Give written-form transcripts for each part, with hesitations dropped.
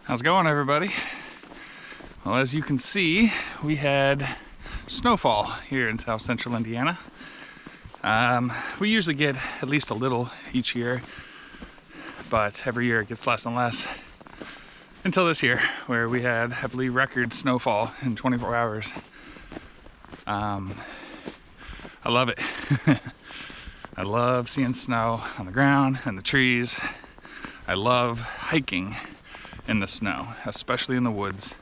How's it going, everybody? Well, as you can see, we had snowfall here in south central Indiana. We usually get at least a little each year, but every year it gets less and less until this year, where we had, I believe, record snowfall in 24 hours. I love it. I love seeing snow on the ground and the trees. I love hiking in the snow, especially in the woods,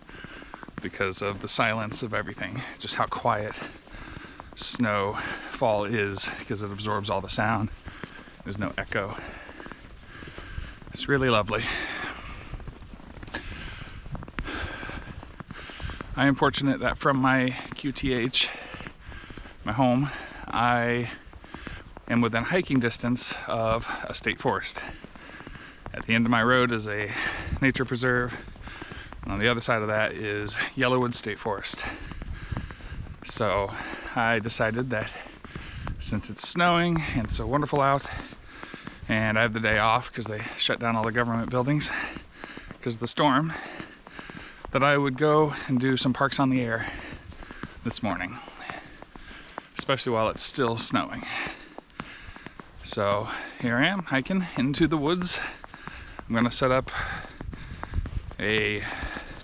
because of the silence of everything, just how quiet snowfall is, because it absorbs all the sound. There's no echo. It's really lovely. I am fortunate that from my QTH, my home, I am within hiking distance of a state forest. At the end of my road is a nature preserve, and on the other side of that is Yellowwood State Forest. So I decided that since it's snowing and so wonderful out, and I have the day off because they shut down all the government buildings because of the storm, that I would go and do some Parks on the Air this morning, especially while it's still snowing. So here I am hiking into the woods. I'm gonna set up a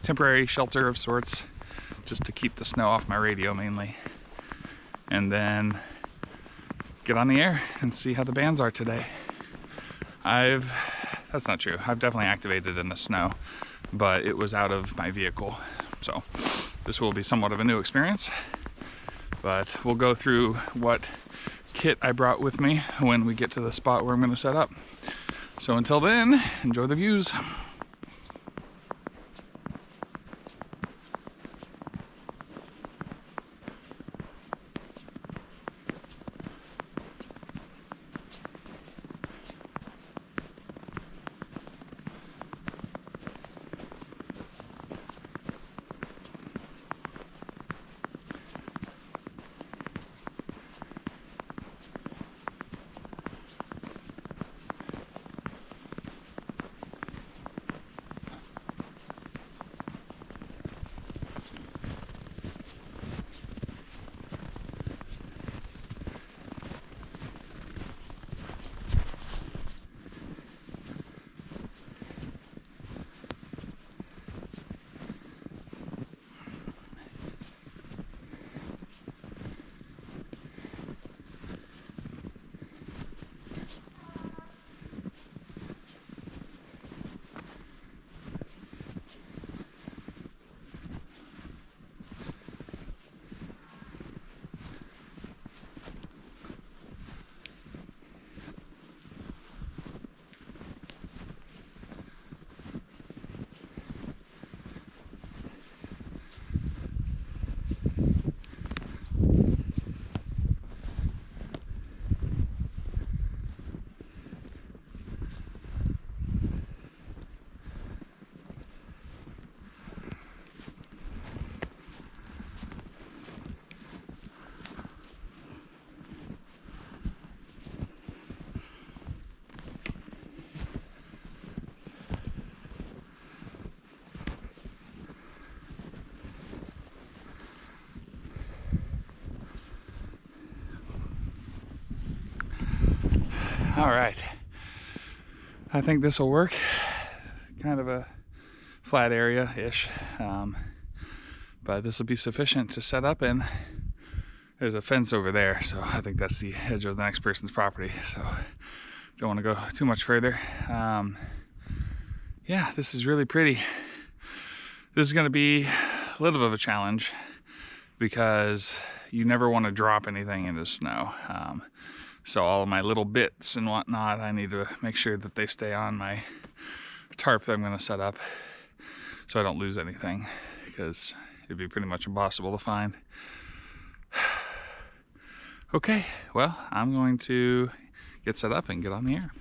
temporary shelter of sorts just to keep the snow off my radio mainly, and then get on the air and see how the bands are today. That's not true. I've definitely activated in the snow, but it was out of my vehicle. So this will be somewhat of a new experience, but we'll go through what kit I brought with me when we get to the spot where I'm gonna set up. So until then, enjoy the views. All right, I think this will work. Kind of a flat area-ish, but this will be sufficient to set up in. There's a fence over there, so I think that's the edge of the next person's property, so don't want to go too much further. Yeah, this is really pretty. This is going to be a little bit of a challenge because you never want to drop anything into snow. So all of my little bits and whatnot, I need to make sure that they stay on my tarp that I'm going to set up so I don't lose anything, because it'd be pretty much impossible to find. Okay, well, I'm going to get set up and get on the air.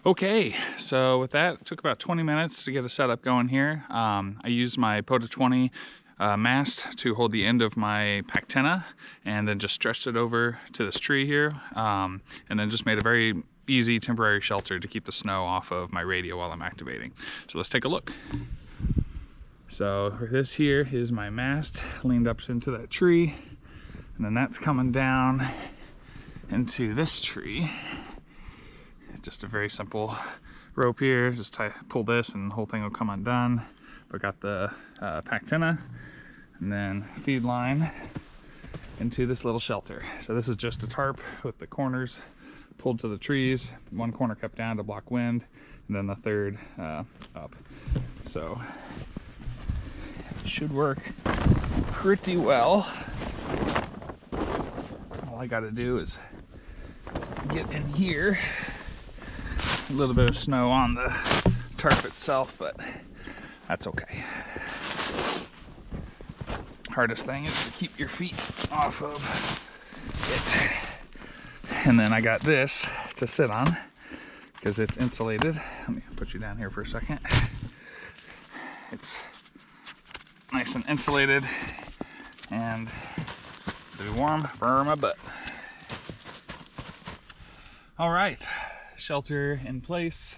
Okay, so with that, it took about 20 minutes to get a setup going here. I used my POTA 20 mast to hold the end of my Pactena, and then just stretched it over to this tree here, and then just made a very easy temporary shelter to keep the snow off of my radio while I'm activating. So let's take a look. So this here is my mast leaned up into that tree, and then that's coming down into this tree. Just a very simple rope here, just pull this and the whole thing will come undone. But got the Pactena and then feed line into this little shelter. So this is just a tarp with the corners pulled to the trees, one corner kept down to block wind, and then the third up. So it should work pretty well. All I gotta do is get in here. A little bit of snow on the tarp itself, but that's okay. Hardest thing is to keep your feet off of it. And then I got this to sit on because it's insulated. Let me put you down here for a second. It's nice and insulated and it'll be warm for my butt. All right. Shelter in place.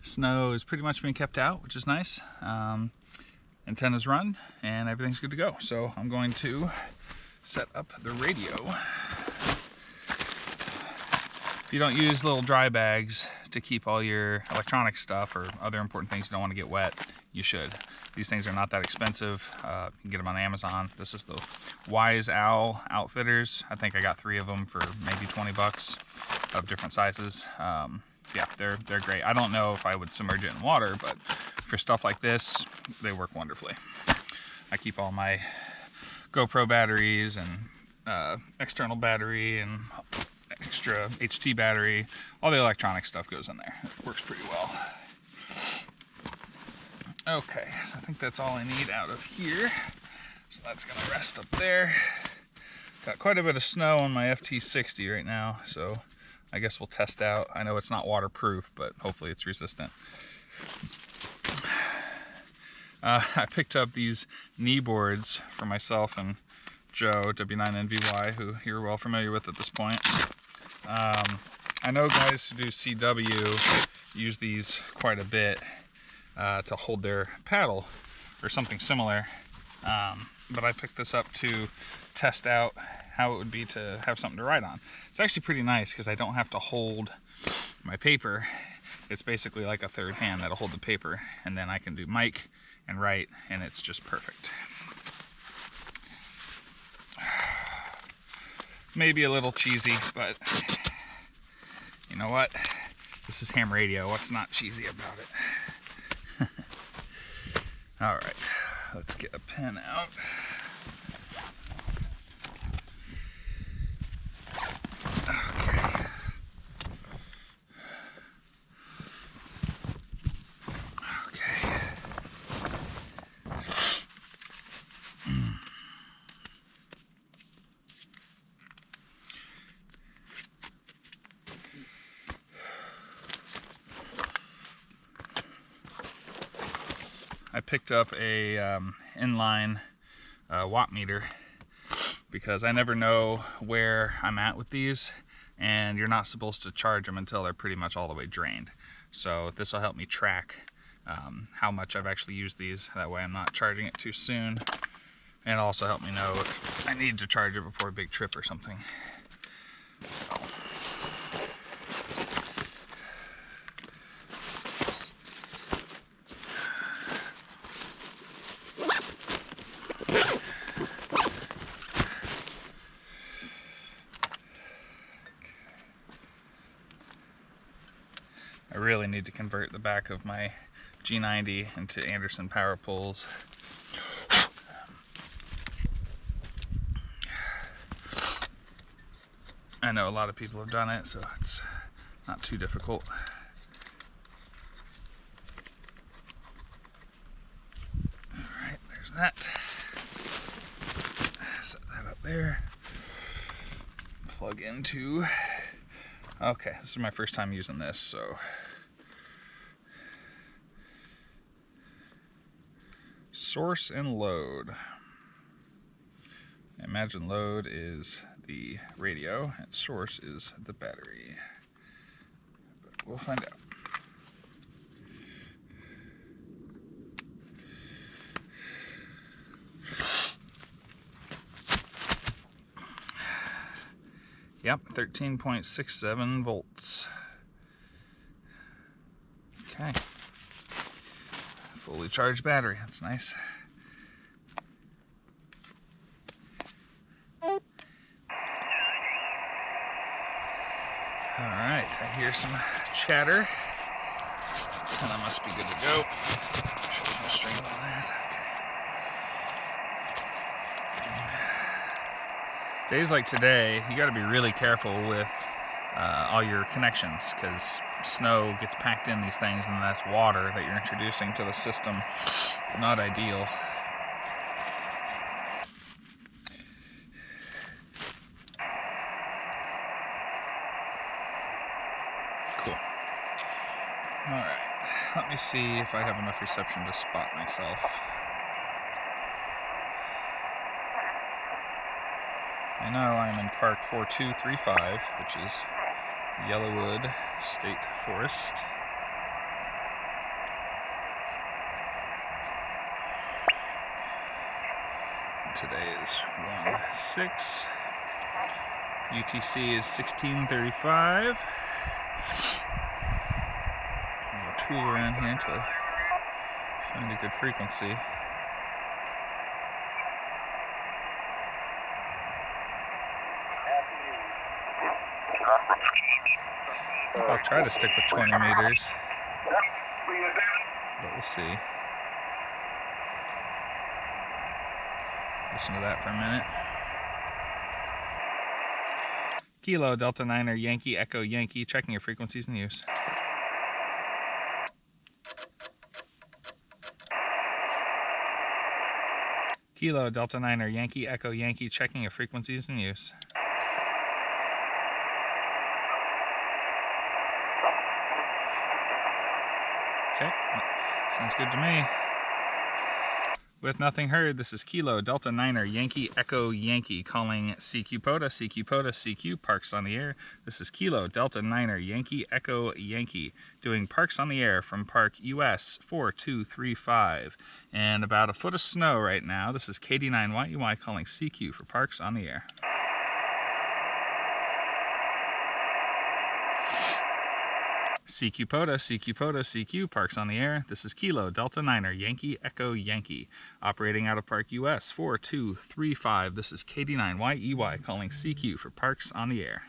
Snow is pretty much being kept out, which is nice. Antennas run and everything's good to go. So I'm going to set up the radio. If you don't use little dry bags to keep all your electronic stuff or other important things you don't want to get wet, you should. These things are not that expensive. You can get them on Amazon. This is the Wise Owl Outfitters. I think I got 3 of them for maybe 20 bucks of different sizes. Yeah, they're great. I don't know if I would submerge it in water, but for stuff like this, they work wonderfully. I keep all my GoPro batteries and external battery and extra HT battery. All the electronic stuff goes in there. It works pretty well. Okay, so I think that's all I need out of here. So that's gonna rest up there. Got quite a bit of snow on my FT60 right now, so I guess we'll test out. I know it's not waterproof, but hopefully it's resistant. I picked up these knee boards for myself and Joe, W9NVY, who you're well familiar with at this point. I know guys who do CW use these quite a bit to hold their paddle or something similar. But I picked this up to test out how it would be to have something to write on. It's actually pretty nice because I don't have to hold my paper. It's basically like a third hand that'll hold the paper, and then I can do mic and write, and it's just perfect. Maybe a little cheesy, but you know what? This is ham radio. What's not cheesy about it? All right, let's get a pen out. I picked up a inline watt meter because I never know where I'm at with these, and you're not supposed to charge them until they're pretty much all the way drained. So this will help me track how much I've actually used these. That way I'm not charging it too soon, and it'll also help me know if I need to charge it before a big trip or something. So. I really need to convert the back of my G90 into Anderson power poles. I know a lot of people have done it, so it's not too difficult. Alright, there's that. Set that up there. Plug into. Okay, this is my first time using this, so source and load. I imagine load is the radio and source is the battery. But we'll find out. Yep, 13.67 volts. Okay. Fully charged battery, that's nice. Alright, I hear some chatter. So antenna must be good to go. Should have no string on that. Okay. Days like today, you got to be really careful with all your connections, because snow gets packed in these things, and that's water that you're introducing to the system. Not ideal. Cool. Alright, let me see if I have enough reception to spot myself. I know I'm in Park 4235, which is Yellowwood State Forest. Today is 1/6. UTC is 1635. I'll tool around here until I find a good frequency. I think I'll try to stick with 20 meters, but we'll see. Listen to that for a minute. Kilo Delta Niner Yankee Echo Yankee, checking your frequencies in use. Kilo Delta Niner Yankee Echo Yankee, checking your frequencies in use. Okay, sounds good to me. With nothing heard, this is Kilo Delta Niner Yankee Echo Yankee calling CQ POTA, CQ POTA, CQ Parks on the Air. This is Kilo Delta Niner Yankee Echo Yankee doing Parks on the Air from Park US 4235. And about a foot of snow right now. This is KD9YEY calling CQ for Parks on the Air. CQ POTA, CQ POTA, CQ Parks on the Air. This is Kilo Delta Niner Yankee Echo Yankee operating out of Park US 4235. This is KD9YEY calling CQ for Parks on the Air.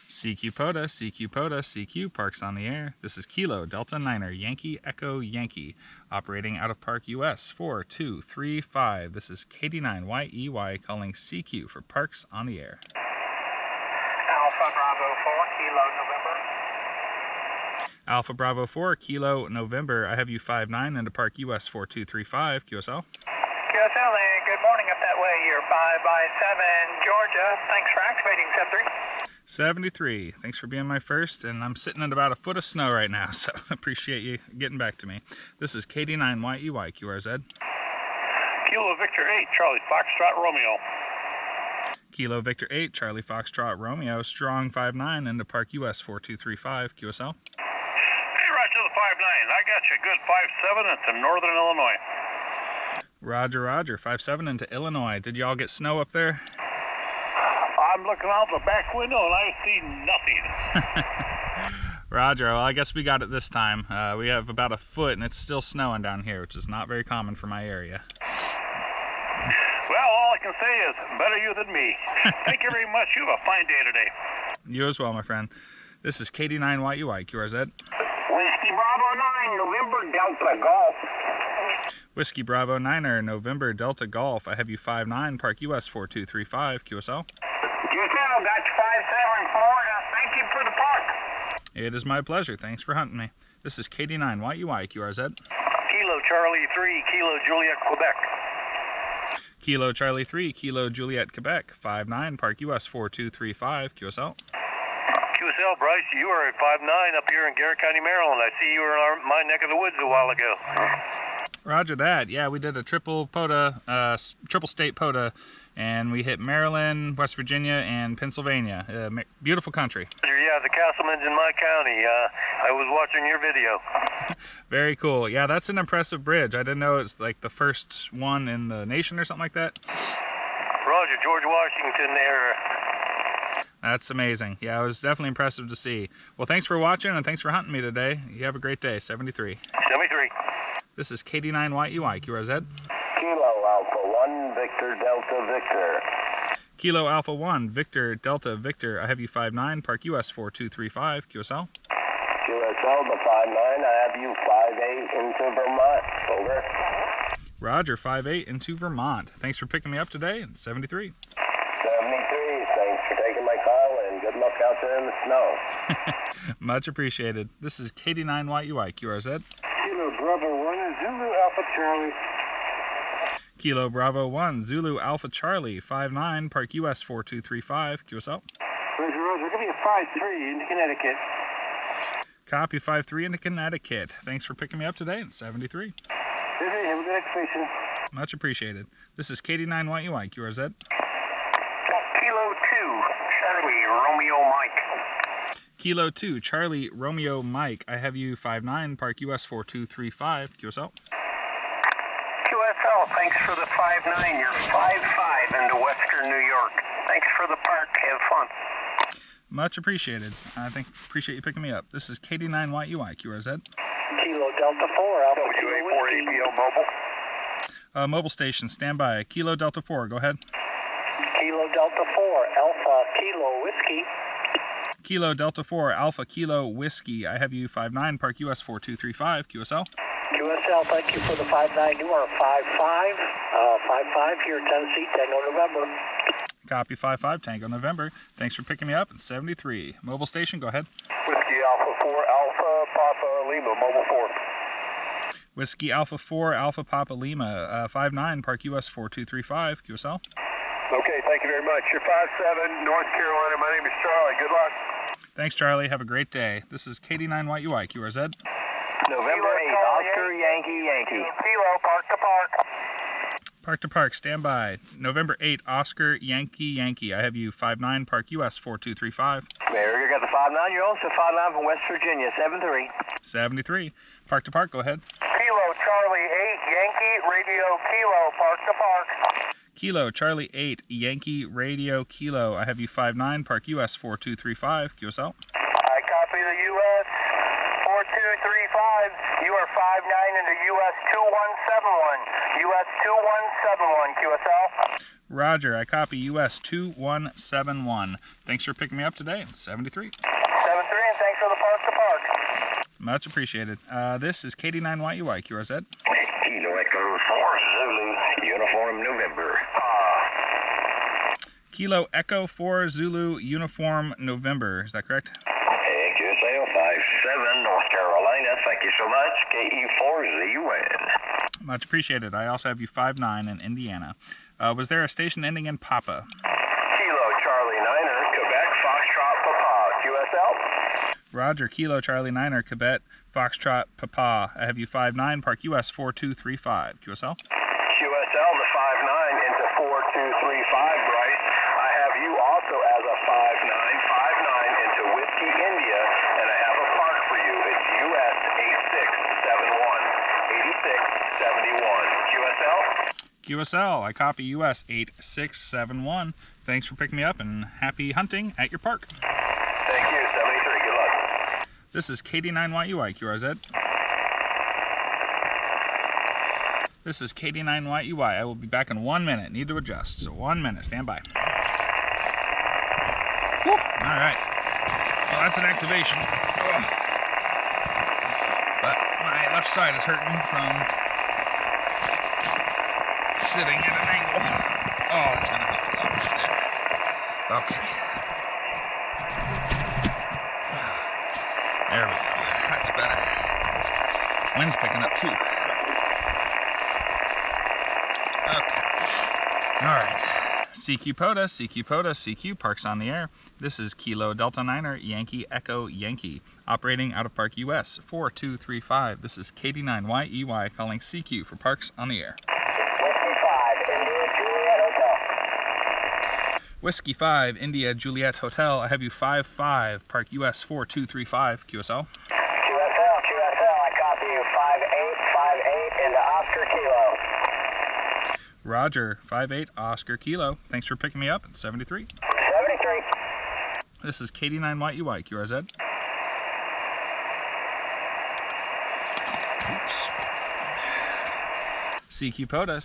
CQ POTA, CQ POTA, CQ Parks on the Air. This is Kilo Delta Niner Yankee Echo Yankee operating out of Park US 4235. This is KD9YEY calling CQ for Parks on the Air. Alpha Bravo 4, Kilo November. Alpha Bravo 4, Kilo November. I have you 5-9 into Park US 4235, QSL. QSL, good morning up that way. You're 5/7 Georgia. Thanks for activating 73. 73. Thanks for being my first, and I'm sitting at about a foot of snow right now, so appreciate you getting back to me. This is KD9YEY, QRZ. Kilo Victor 8, Charlie Foxtrot Romeo. Kilo Victor 8, Charlie Foxtrot Romeo, strong 5-9 into Park US 4235, QSL. Hey, Roger the 5-9. I got you good 5-7 into Northern Illinois. Roger, Roger, 5-7 into Illinois. Did y'all get snow up there? I'm looking out the back window and I see nothing. Roger, well, I guess we got it this time. We have about a foot and it's still snowing down here, which is not very common for my area. Well, all I can say is better you than me. Thank you very much. You have a fine day today. You as well, my friend. This is KD9YEY, QRZ. Whiskey Bravo 9, November Delta Golf. Whiskey Bravo 9er, November Delta Golf. I have you 5-9, Park US 4235, QSL. QSL, got you 5-7 Florida. Thank you for the park. It is my pleasure. Thanks for hunting me. This is KD9YEY, QRZ. Kilo Charlie 3, Kilo Juliet, Quebec. Kilo Charlie 3, Kilo Juliet, Quebec. 5-9, Park US 4235, QSL. QSL, QSL, Bryce, you are at 5'9" up here in Garrett County, Maryland. I see you were in my neck of the woods a while ago. Roger that. Yeah, we did a triple state POTA, and we hit Maryland, West Virginia, and Pennsylvania. Beautiful country. Yeah, the Castleman's in my county. I was watching your video. Very cool. Yeah, that's an impressive bridge. I didn't know it's like the first one in the nation or something like that. Roger, George Washington there. That's amazing. Yeah, it was definitely impressive to see. Well, thanks for watching, and thanks for hunting me today. You have a great day. 73. 73. This is KD9YEY, QRZ. Kilo Alpha 1, Victor Delta Victor. Kilo Alpha 1, Victor Delta Victor. I have you 5'9", Park US 4235, QSL. QSL, the 5'9", I have you 5'8" into Vermont. Over. Roger, 5'8" into Vermont. Thanks for picking me up today. 73. 73, thanks for taking my call, and good luck out there in the snow. Much appreciated. This is KD9YEY, QRZ. Kilo Bravo 1, Zulu Alpha Charlie. Kilo Bravo 1, Zulu Alpha Charlie, 5'9", Park US 4235, QSL. Roger, give me a 5'3" into Connecticut. Copy 5'3" into Connecticut. Thanks for picking me up today. 73. Hey, have a good expedition. Much appreciated. This is KD9YEY, QRZ. Kilo 2, Charlie, Romeo Mike. Kilo 2, Charlie Romeo Mike. I have you 5'9", Park US 4235, QSL. QSL, thanks for the 5'9". You're 5'5" into Western New York. Thanks for the park. Have fun. Much appreciated. Appreciate you picking me up. This is KD9YEY, QRZ. Kilo Delta 4, Alpha Kilo WA4 Whiskey. APL mobile. Mobile station, standby. Kilo Delta 4, go ahead. Kilo Delta 4, Alpha Kilo Whiskey. Kilo Delta 4, Alpha Kilo Whiskey. I have you 5'9", Park US 4235, QSL. QSL, thank you for the 5'9". You are 5'5". 5'5" here, Tennessee, Tango November. Copy 5'5", Tango November. Thanks for picking me up. 73. Mobile station, go ahead. Whiskey Alpha 4, Alpha Papa Lima, mobile 4. Whiskey Alpha 4, Alpha Papa Lima, 5'9", Park US 4235, QSL. Okay, thank you very much. You're 5'7", North Carolina. My name is Charlie. Good luck. Thanks, Charlie. Have a great day. This is KD9YEY, QRZ. November 8, Oscar Yankee Yankee. Kilo, park to park. Park to Park, standby. November 8, Oscar Yankee Yankee. I have you 5'9", Park US 4235. There, you got the 5'9". You're also 5'9" from West Virginia, 73. 73. Park to Park, go ahead. Kilo, Charlie 8, Yankee, Radio, Kilo, park to park. Kilo, Charlie 8, Yankee Radio Kilo. I have you 5'9", Park US 4235, QSL. I copy the U.S. 4235. You are 5'9" into U.S. 2171. U.S. 2171, QSL. Roger, I copy US 2171. Thanks for picking me up today. 73. 73, and thanks for the park to park. Much appreciated. This is KD9YEY, QRZ. Kilo Echo 4, Zulu, Uniform November. Kilo Echo 4 Zulu Uniform November. Is that correct? Hey, QSL 5'7", North Carolina. Thank you so much. KE4ZUN. Much appreciated. I also have you 5'9" in Indiana. Was there a station ending in Papa? Kilo Charlie 9er, Quebec Foxtrot Papa. QSL. Roger, Kilo Charlie 9er, Quebec Foxtrot Papa. I have you 5'9", Park US 4235. QSL? QSL, the 5'9" into 4235, Bryce. I have you also as a 5'9", into Whiskey, India, and I have a park for you. It's US 8671. 8671. QSL? QSL, I copy US 8671. Thanks for picking me up, and happy hunting at your park. Thank you, 73. Good luck. This is KD9YEY, QRZ. This is KD9YEY. I will be back in 1 minute. Need to adjust, so 1 minute. Stand by. Whew. All right. Well, that's an activation. Ugh. But my left side is hurting from sitting at an angle. Oh, that's going to help a lot right there. Okay. There we go. That's better. Wind's picking up too. Okay. All right. CQ POTA, CQ Parks on the air. This is Kilo Delta Niner, Yankee Echo Yankee, operating out of Park US 4235. This is KD9YEY calling CQ for Parks on the air. Whiskey 5, India Juliet Hotel. Whiskey 5, India Juliet Hotel. I have you 55, Park US 4235, QSL. QSL, I copy you 5858 into Oscar Kilo. Roger, 58 Oscar Kilo. Thanks for picking me up at 73. 73. This is KD9YEY, QRZ. Oops. CQ POTA,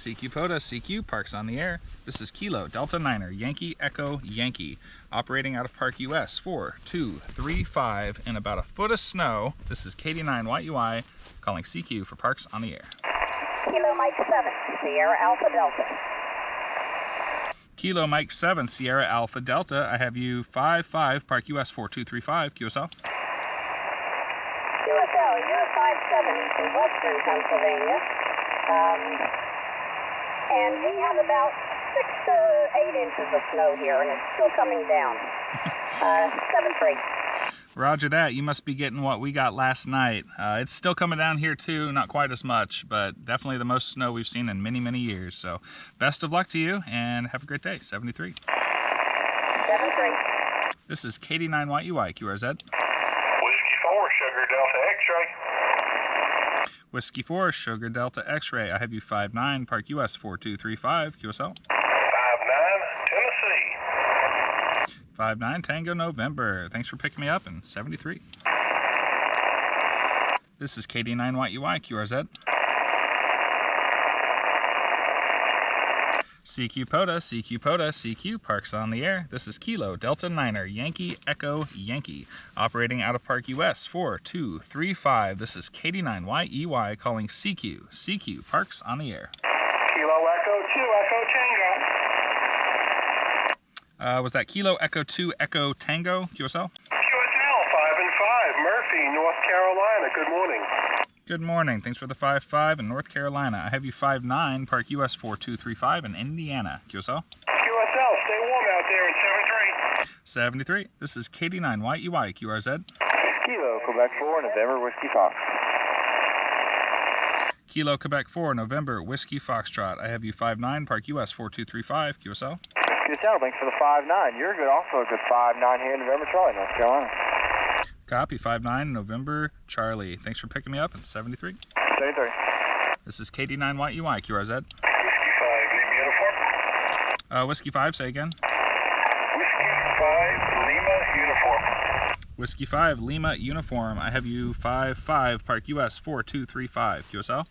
CQ Parks on the air. This is Kilo Delta Niner, Yankee Echo Yankee, operating out of Park US 4235 in about a foot of snow. This is KD9YEY calling CQ for Parks on the air. Kilo Mike 7, Sierra Alpha Delta. Kilo Mike 7, Sierra Alpha Delta. I have you 55, Park US 4235, QSL. QSL, you're 57 from Western Pennsylvania. And we have about 6 to 8 inches of snow here, and it's still coming down. 7-3. Roger that. You must be getting what we got last night. It's still coming down here too, not quite as much, but definitely the most snow we've seen in many, many years. So best of luck to you and have a great day. 73. 7-3. This is KD9YEY, QRZ. Whiskey 4, Sugar Delta X-ray. Whiskey 4, Sugar Delta X-ray. I have you 59, Park US 4235, QSL. 59, Tennessee. 59 Tango November. Thanks for picking me up in 73. This is KD9YEY, QRZ. CQ POTA, CQ Parks on the air. This is Kilo Delta Niner, Yankee Echo Yankee, operating out of Park US 4235. This is KD9YEY calling CQ Parks on the air. Kilo Echo 2, Echo Tango. Was that Kilo Echo 2 Echo Tango, QSL? QSL 5 and 5, Murphy, North Carolina. Good morning. Good morning. Thanks for the 55 in North Carolina. I have you 59, Park US 4235 in Indiana. QSL? QSL, stay warm out there in 73. This is KD9YEY, QRZ. Kilo, Quebec 4, November, Whiskey Fox. Kilo Quebec 4, November, Whiskey Foxtrot. I have you 59, Park US 4235, QSL. QSL, thanks for the 5-9. You're good, also a good 5-9 here in November, Charlie, North Carolina. Copy, 59, November, Charlie. Thanks for picking me up in 73. 73. This is KD9YEY, QRZ. Whiskey 5, Lima Uniform. Whiskey 5, say again. Whiskey 5, Lima Uniform. Whiskey 5, Lima Uniform. I have you 55, Park US 4235, QSL.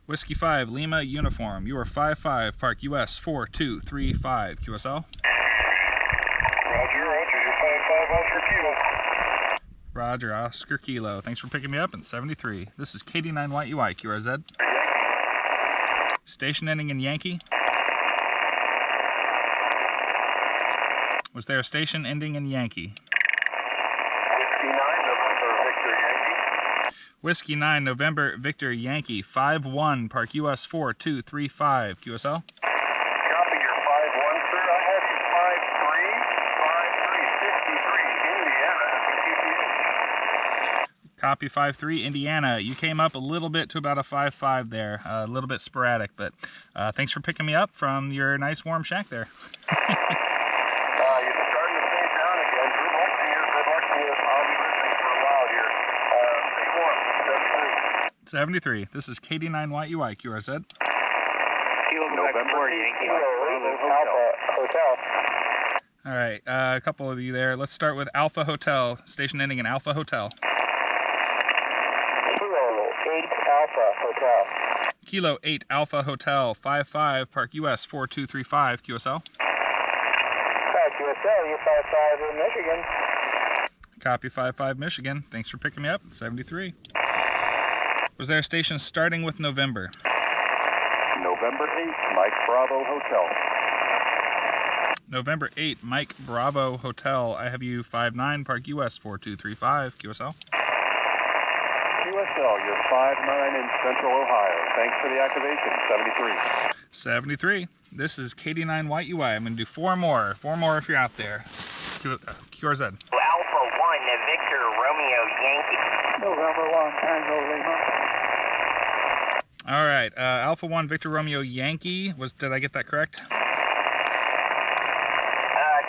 Whiskey 5, Lima Uniform. You are 55, Park US 4235, QSL. Roger, you're 5-5 Oscar Kilo. Roger, Oscar Kilo. Thanks for picking me up in 73. This is KD9YEY, QRZ. Station ending in Yankee. Was there a station ending in Yankee? Whiskey 9, November, Victor Yankee. Whiskey 9, November, Victor Yankee. 5-1, Park US 4235, QSL. Copy your 5-1, sir. I have you 5-3, 53, Indiana. Copy 5-3, Indiana. You came up a little bit to about a 5-5 there. A little bit sporadic, but thanks for picking me up from your nice warm shack there. You're starting to stay down again. Good luck to you. Good luck to you. I'll be listening for a while here. Stay warm. 73. This is KD9YEY, QRZ. Kilo November, Yankee. Alpha Hotel. All right, a couple of you there. Let's start with Alpha Hotel, station ending in Alpha Hotel. Kilo 8 Alpha Hotel. Kilo 8 Alpha Hotel, 55, Park US 4235, QSL. QSL, you're 5-5 in Michigan. Copy 55, Michigan. Thanks for picking me up. 73. Was there a station starting with November? November 8, Mike Bravo Hotel. November 8, Mike Bravo Hotel. I have you 59, Park US 4235, QSL. QSL, you're 5-9 in Central Ohio. Thanks for the activation, 73. 73. This is KD9 White UI. I'm going to do 4 more. 4 more if you're out there. QRZ. Alpha 1, Victor Romeo Yankee. November 1, Tango Lima. All right. Alpha 1, Victor Romeo Yankee. Did I get that correct?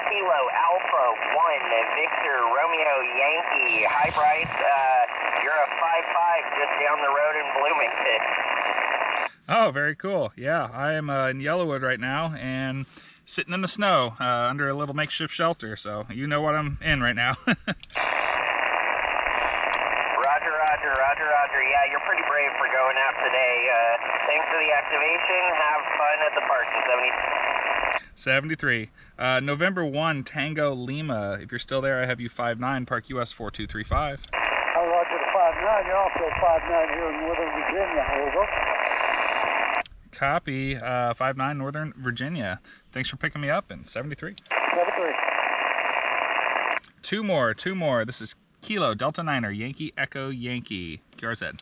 Kilo Alpha 1, Victor Romeo Yankee. Hi, Bryce. You're a 5-5 just down the road in Bloomington. Oh, very cool. Yeah, I am in Yellowwood right now and sitting in the snow under a little makeshift shelter. So you know what I'm in right now. Roger. Yeah, you're pretty brave for going out today. Thanks for the activation. Have fun at the park in 73. November 1, Tango Lima. If you're still there, I have you 5-9, Park US 4235. Roger the 5-9. You're also 5-9 here in Northern Virginia. Over. Copy. 5-9, Northern Virginia. Thanks for picking me up in 73. 73. Two more. This is Kilo Delta Niner, Yankee Echo Yankee. QRZ.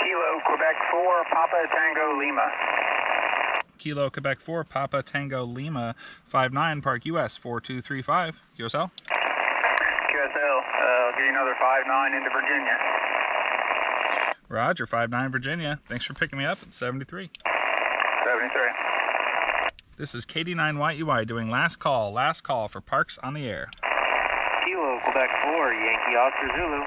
Kilo, Quebec 4, Papa Tango Lima. Kilo Quebec 4, Papa Tango Lima, 5-9, Park US 4235. QSL. QSL, I'll give you another 5-9 into Virginia. Roger, 5-9 Virginia. Thanks for picking me up at 73. 73. This is KD9 White UI doing last call for Parks on the Air. Kilo, Quebec 4, Yankee Oscar Zulu.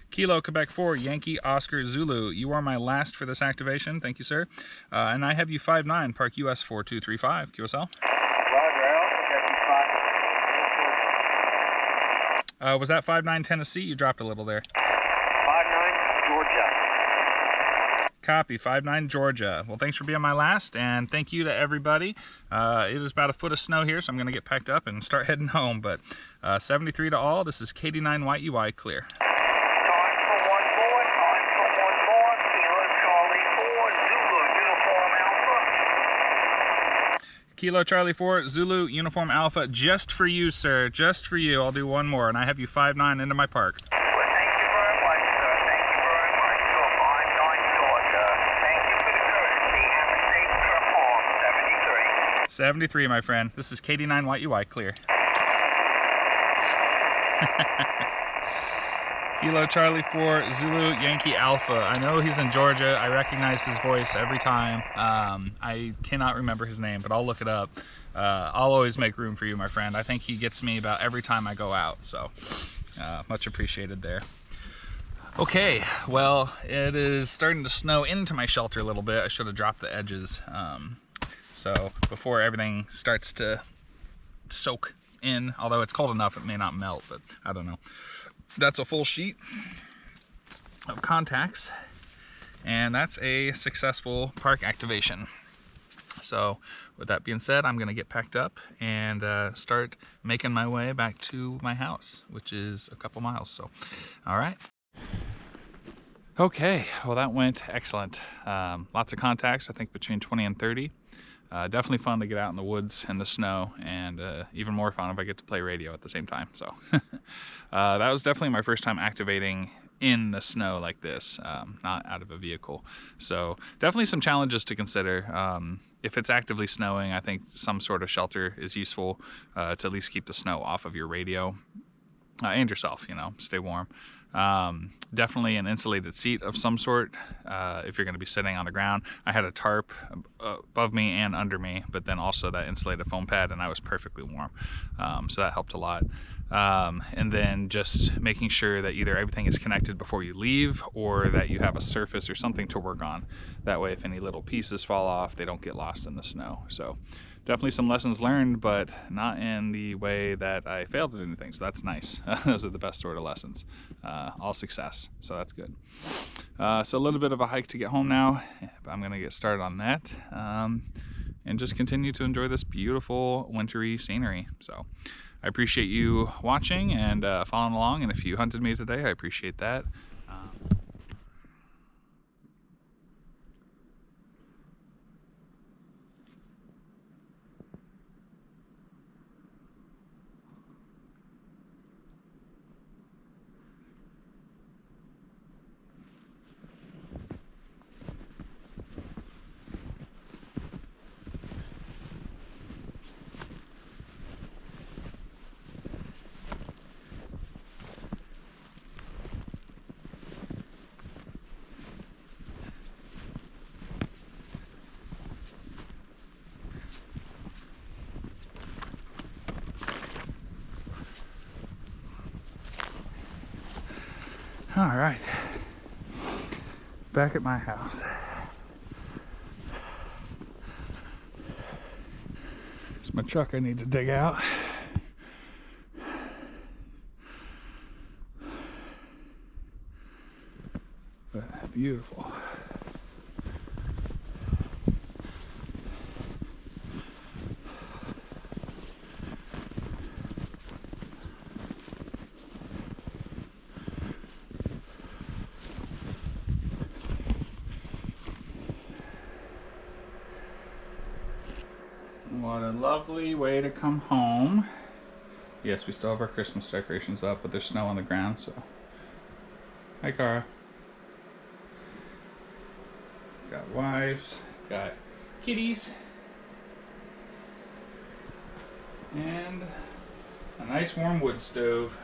Kilo Quebec 4, Yankee Oscar Zulu. You are my last for this activation. Thank you, sir. And I have you 5-9, Park US 4235. QSL. Roger, I also got you 5. Was that 5-9 Tennessee? You dropped a little there. 5-9 Georgia. Copy, 5-9 Georgia. Well, thanks for being my last, and thank you to everybody. It is about a foot of snow here, so I'm going to get packed up and start heading home. But 73 to all. This is KD9 White UI clear. Time for one more. Kilo Charlie 4, Zulu Uniform Alpha. Kilo Charlie 4, Zulu Uniform Alpha. Just for you, sir. Just for you. I'll do one more, and I have you 5-9 into my park. Well, thank you very much, sir. Thank you very much. You're 5-9 Georgia. Thank you for the courtesy. Have a safe trip home. 73. 73, my friend. This is KD9 White UI clear. Kilo Charlie 4, Zulu Yankee Alpha. I know he's in Georgia. I recognize his voice every time. I cannot remember his name, but I'll look it up. I'll always make room for you, my friend. I think he gets me about every time I go out, so much appreciated there. Okay, well, it is starting to snow into my shelter a little bit. I should have dropped the edges. So before everything starts to soak in, although it's cold enough it may not melt, but I don't know. That's a full sheet of contacts, and that's a successful park activation. So with that being said, I'm gonna get packed up and start making my way back to my house, which is a couple miles. So, all right. Okay, well that went excellent. Lots of contacts, I think between 20 and 30. Definitely fun to get out in the woods and the snow, and even more fun if I get to play radio at the same time. So that was definitely my first time activating in the snow like this, not out of a vehicle. So definitely some challenges to consider. If it's actively snowing, I think some sort of shelter is useful to at least keep the snow off of your radio and yourself, you know, stay warm. Definitely an insulated seat of some sort if you're going to be sitting on the ground. I had a tarp above me and under me, but then also that insulated foam pad, and I was perfectly warm. So that helped a lot. And then just making sure that either everything is connected before you leave, or that you have a surface or something to work on. That way, if any little pieces fall off, they don't get lost in the snow. So definitely some lessons learned, but not in the way that I failed at anything. So that's nice. Those are the best sort of lessons. All success. So that's good. So a little bit of a hike to get home now. I'm going to get started on that. And just continue to enjoy this beautiful wintry scenery. So I appreciate you watching and following along. And if you hunted me today, I appreciate that. All right, back at my house. It's my truck I need to dig out. But beautiful. What a lovely way to come home. Yes, we still have our Christmas decorations up, but there's snow on the ground, so. Hi, Cara. Got wives, got kitties, and a nice warm wood stove.